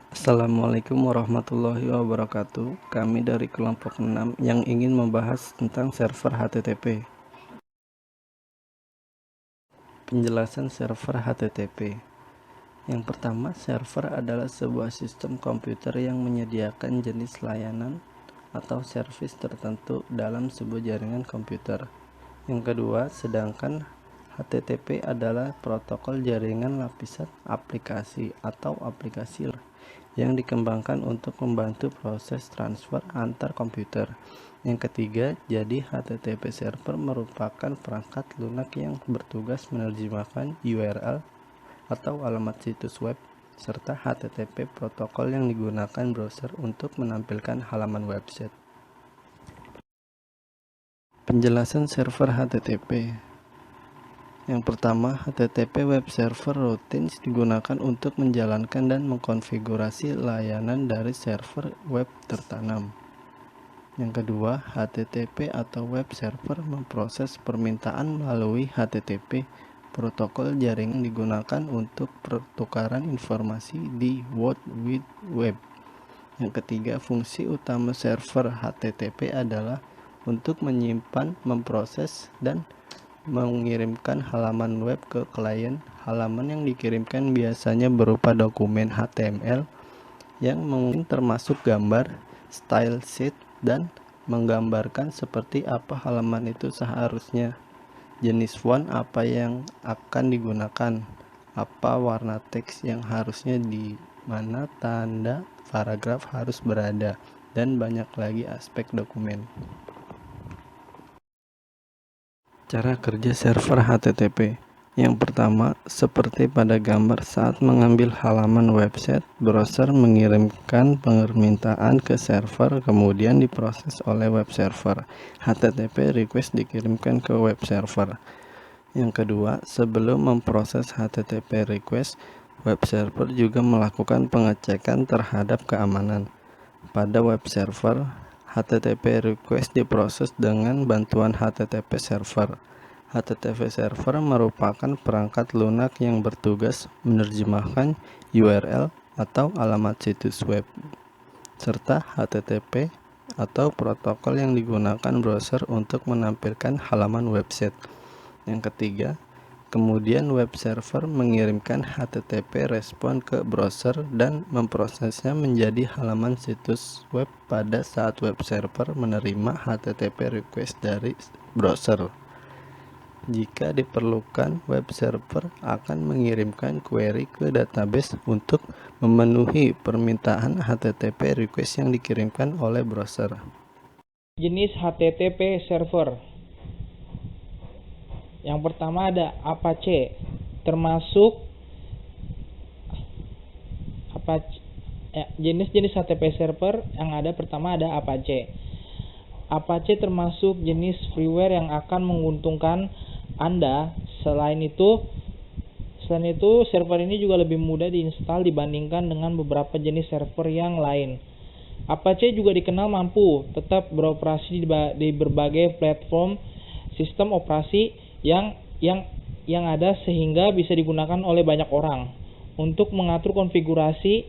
Assalamualaikum warahmatullahi wabarakatuh. Kami dari kelompok 6 yang ingin membahas tentang server HTTP. Penjelasan server HTTP. Yang pertama, server adalah sebuah sistem komputer yang menyediakan jenis layanan atau servis tertentu dalam sebuah jaringan komputer. Yang kedua, sedangkan HTTP adalah protokol jaringan lapisan aplikasi atau aplikasi yang dikembangkan untuk membantu proses transfer antar komputer. Yang ketiga, jadi HTTP server merupakan perangkat lunak yang bertugas menerjemahkan URL atau alamat situs web serta HTTP protokol yang digunakan browser untuk menampilkan halaman website. Penjelasan server HTTP. Yang pertama, HTTP web server routines digunakan untuk menjalankan dan mengkonfigurasi layanan dari server web tertanam. Yang kedua, HTTP atau web server memproses permintaan melalui HTTP, protokol jaringan digunakan untuk pertukaran informasi di World Wide Web. Yang ketiga, fungsi utama server HTTP adalah untuk menyimpan, memproses, dan mengirimkan halaman web ke klien. Halaman yang dikirimkan biasanya berupa dokumen HTML yang mungkin termasuk gambar, style sheet, dan menggambarkan seperti apa halaman itu seharusnya, jenis font apa yang akan digunakan, apa warna teks yang harusnya di mana tanda paragraf harus berada, dan banyak lagi aspek dokumen. Cara kerja server HTTP. Yang pertama, seperti pada gambar saat mengambil halaman website, browser mengirimkan permintaan ke server, kemudian diproses oleh web server. HTTP request dikirimkan ke web server. Yang kedua, sebelum memproses HTTP request, web server juga melakukan pengecekan terhadap keamanan. Pada web server, HTTP request diproses dengan bantuan HTTP server. HTTP server merupakan perangkat lunak yang bertugas menerjemahkan URL atau alamat situs web, serta HTTP atau protokol yang digunakan browser untuk menampilkan halaman website. Yang ketiga, kemudian web server mengirimkan HTTP respon ke browser dan memprosesnya menjadi halaman situs web pada saat web server menerima HTTP request dari browser. Jika diperlukan, web server akan mengirimkan query ke database untuk memenuhi permintaan HTTP request yang dikirimkan oleh browser. Jenis HTTP server. Yang pertama ada Apache, termasuk jenis-jenis HTTP server yang ada. Pertama ada Apache. Apache termasuk jenis freeware yang akan menguntungkan Anda. Selain itu server ini juga lebih mudah diinstal dibandingkan dengan beberapa jenis server yang lain. Apache juga dikenal mampu tetap beroperasi di berbagai platform sistem operasi yang ada sehingga bisa digunakan oleh banyak orang. Untuk mengatur konfigurasi,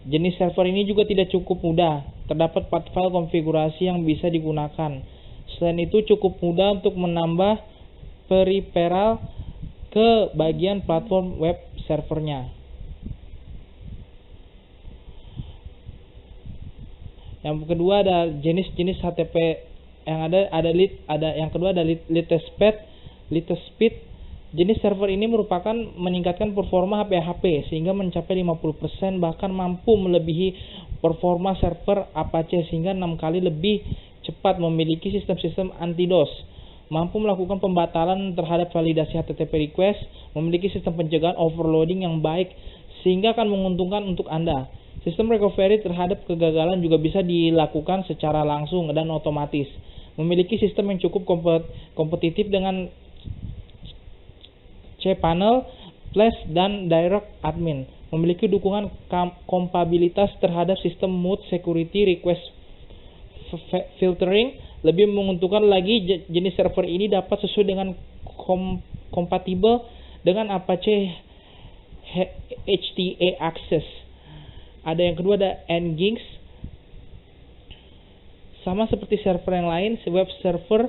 jenis server ini juga tidak cukup mudah. Terdapat 4 file konfigurasi yang bisa digunakan. Selain itu cukup mudah untuk menambah peripheral ke bagian platform web servernya. Yang kedua ada jenis-jenis HTTP yang yang kedua ada LiteSpeed. Jenis server ini merupakan meningkatkan performa HP sehingga mencapai 50%, bahkan mampu melebihi performa server Apache sehingga 6 kali lebih cepat, memiliki sistem-sistem anti-DOS, mampu melakukan pembatalan terhadap validasi HTTP request, memiliki sistem pencegahan overloading yang baik sehingga akan menguntungkan untuk Anda. Sistem recovery terhadap kegagalan juga bisa dilakukan secara langsung dan otomatis. Memiliki sistem yang cukup kompetitif dengan cPanel, Flash, dan Direct Admin. Memiliki dukungan kompatibilitas terhadap sistem Mode Security Request Filtering. Lebih menguntungkan lagi, jenis server ini dapat sesuai dengan kompatibel dengan Apache HTA Access. Ada yang kedua ada Nginx. Sama seperti server yang lain, web server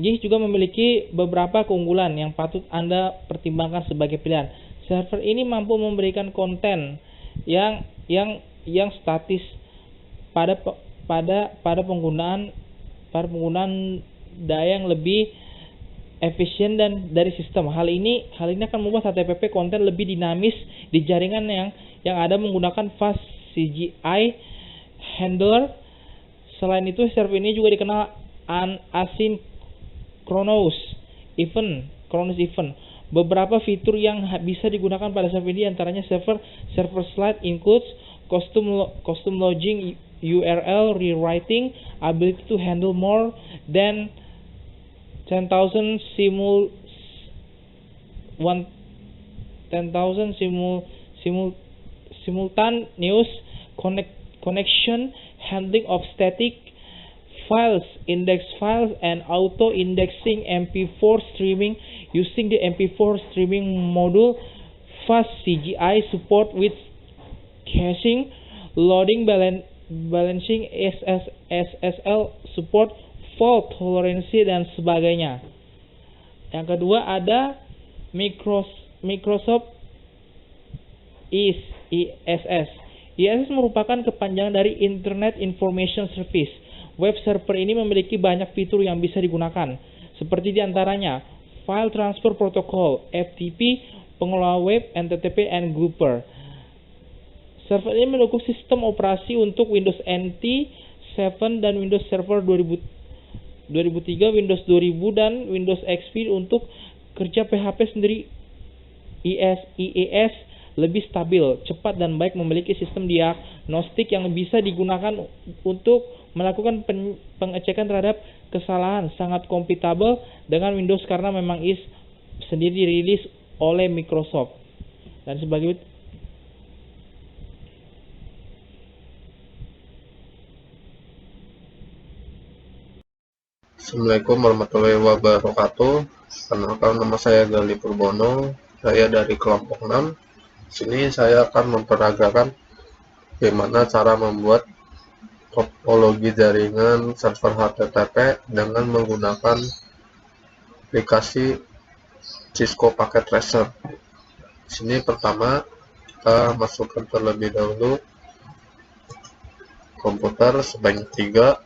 Nginx juga memiliki beberapa keunggulan yang patut Anda pertimbangkan sebagai pilihan. Server ini mampu memberikan konten yang statis pada penggunaan daya yang lebih efisien dan dari sistem. Hal ini akan membuat HTTP konten lebih dinamis di jaringan yang ada menggunakan fast CGI handler. Selain itu, server ini juga dikenal asynchronous event. Beberapa fitur yang bisa digunakan pada server ini antaranya server slide includes custom logging, URL rewriting, ability to handle more than 10,000 simultaneous connection, handling of static files, index files, and auto-indexing MP4 streaming using the MP4 streaming module, fast CGI support with caching, loading balancing, SSL support, fault tolerance, dan sebagainya. Yang kedua ada Microsoft ISS. ISS merupakan kepanjangan dari Internet Information Service. Web server ini memiliki banyak fitur yang bisa digunakan, seperti diantaranya File Transfer Protocol, FTP, pengelola web, NTTP, and Grouper. Server ini mendukung sistem operasi untuk Windows NT 7 dan Windows Server 2003, Windows 2000, dan Windows XP. Untuk kerja PHP sendiri, IIS lebih stabil, cepat, dan baik, memiliki sistem diagnostik yang bisa digunakan untuk melakukan pengecekan terhadap kesalahan, sangat kompatibel dengan Windows karena memang IIS sendiri dirilis oleh Microsoft. Dan sebagai Assalamualaikum warahmatullahi wabarakatuh. Perkenalkan, nama saya Gali Purbono. Saya dari kelompok 6. Sini saya akan memperagakan bagaimana cara membuat topologi jaringan server HTTP dengan menggunakan aplikasi Cisco Packet Tracer. Sini pertama kita masukkan terlebih dahulu komputer sebanyak 3.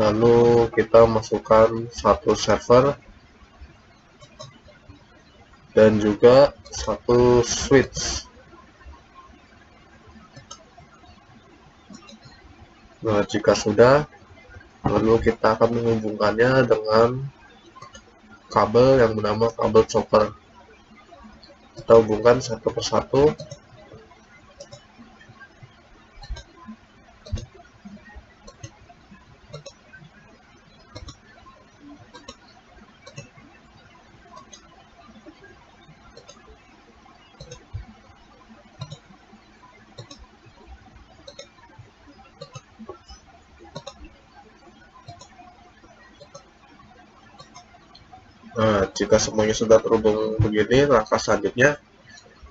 Lalu kita masukkan satu server dan juga satu switch. Nah, jika sudah, lalu kita akan menghubungkannya dengan kabel yang bernama kabel chopper. Kita hubungkan satu persatu. Nah, jika semuanya sudah terhubung begini, langkah selanjutnya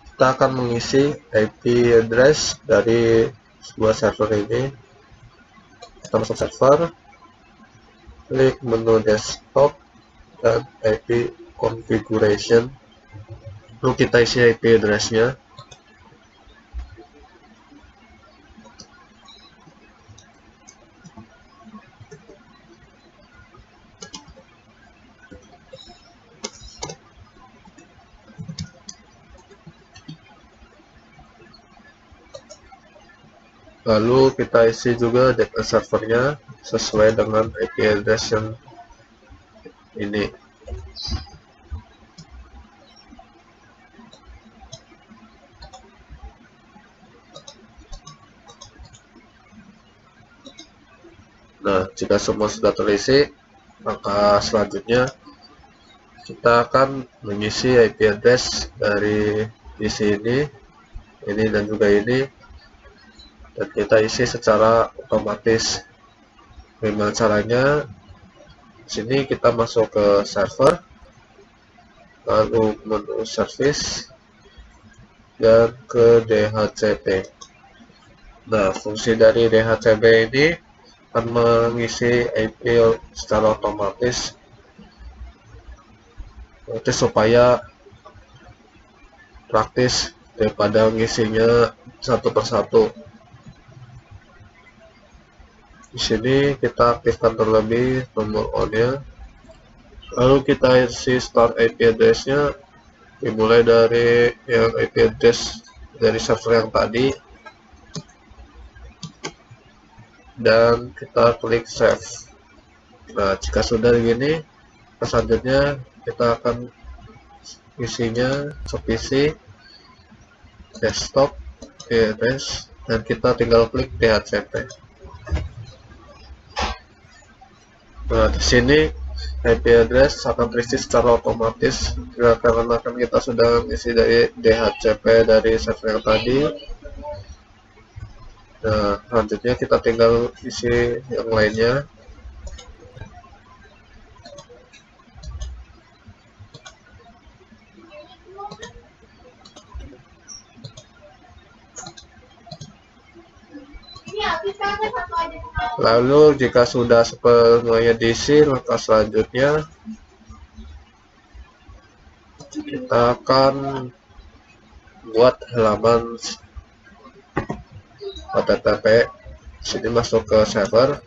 kita akan mengisi IP address dari sebuah server ini. Kita masuk server, klik menu desktop dan IP configuration. Lalu kita isi IP address-nya. Lalu kita isi juga data servernya sesuai dengan IP address yang ini. Nah, jika semua sudah terisi, maka selanjutnya kita akan mengisi IP address dari isi ini dan juga ini. Dan kita isi secara otomatis. Bagaimana caranya? Sini kita masuk ke server, lalu menu service, dan ke DHCP. Nah, fungsi dari DHCP ini akan mengisi IP secara otomatis, supaya praktis daripada ngisinya satu persatu. Di sini kita aktifkan terlebih nomor on-nya, lalu kita isi start IP address-nya, dimulai dari yang IP address dari server yang tadi, dan kita klik save. Nah, jika sudah begini, selanjutnya kita akan isinya PC, desktop, address, dan kita tinggal klik DHCP. Nah, di sini IP address akan terisi secara otomatis karena kita sudah mengisi dari DHCP dari server yang tadi. Nah, selanjutnya kita tinggal isi yang lainnya. Lalu jika sudah semuanya diisi, langkah selanjutnya kita akan buat halaman HTTP. Sini masuk ke server,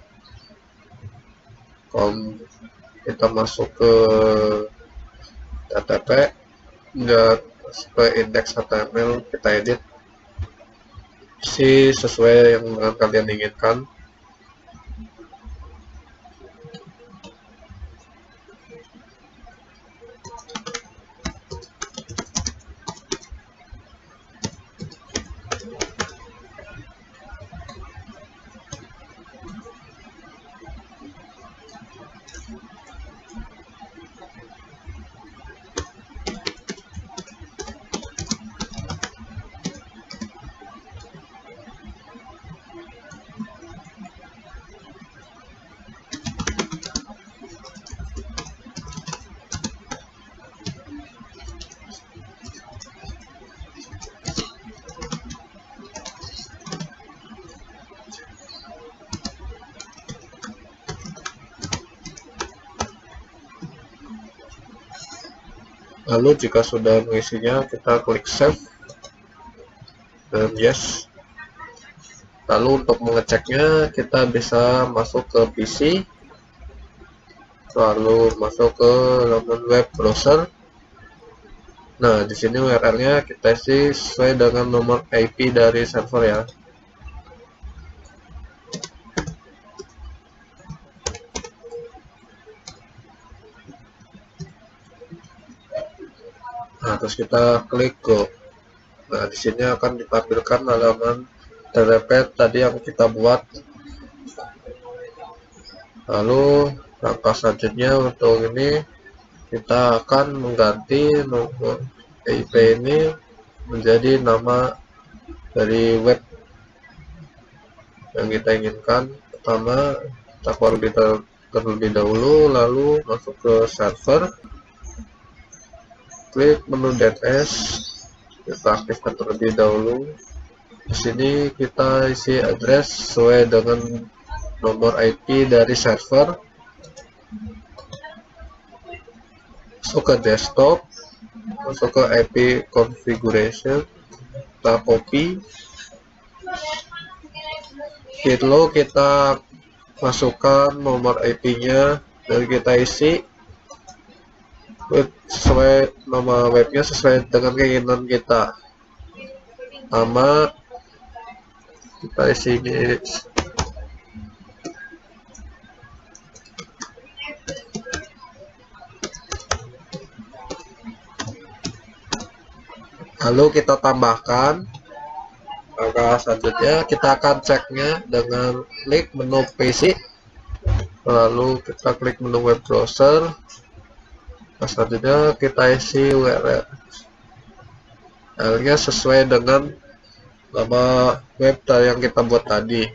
kita masuk ke HTTP dan ke index HTML, kita edit isi sesuai yang kalian inginkan. Lalu jika sudah mengisinya, kita klik save dan yes. Lalu untuk mengeceknya, kita bisa masuk ke PC, lalu masuk ke laman web browser. Nah, di sini URL-nya kita isi sesuai dengan nomor IP dari server ya. Nah, terus kita klik go. Nah, di sini akan ditampilkan halaman HTTP tadi yang kita buat. Lalu langkah selanjutnya untuk ini, kita akan mengganti nomor IP ini menjadi nama dari web yang kita inginkan. Pertama, kita terlebih dahulu, lalu masuk ke server, klik menu DNS, kita aktifkan terlebih dahulu. Di sini kita isi address sesuai dengan nomor IP dari server. Masuk ke desktop, masuk ke IP configuration, kita copy. Lalu kita masukkan nomor IP-nya dan kita isi sesuai nama webnya sesuai dengan keinginan kita. Nama kita isi ini. Lalu kita tambahkan. Langkah selanjutnya kita akan ceknya dengan klik menu PC, lalu kita klik menu web browser. Selanjutnya kita isi URL-nya sesuai dengan nama web yang kita buat tadi.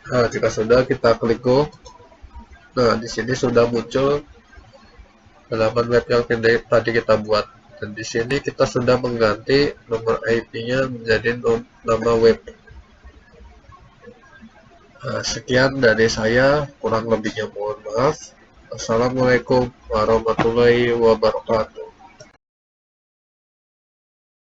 Nah, jika sudah, kita klik go. Nah, di sini sudah muncul halaman web yang tadi kita buat. Dan di sini kita sudah mengganti nomor IP-nya menjadi nama web. Nah, sekian dari saya, kurang lebihnya mohon maaf. Assalamualaikum warahmatullahi wabarakatuh.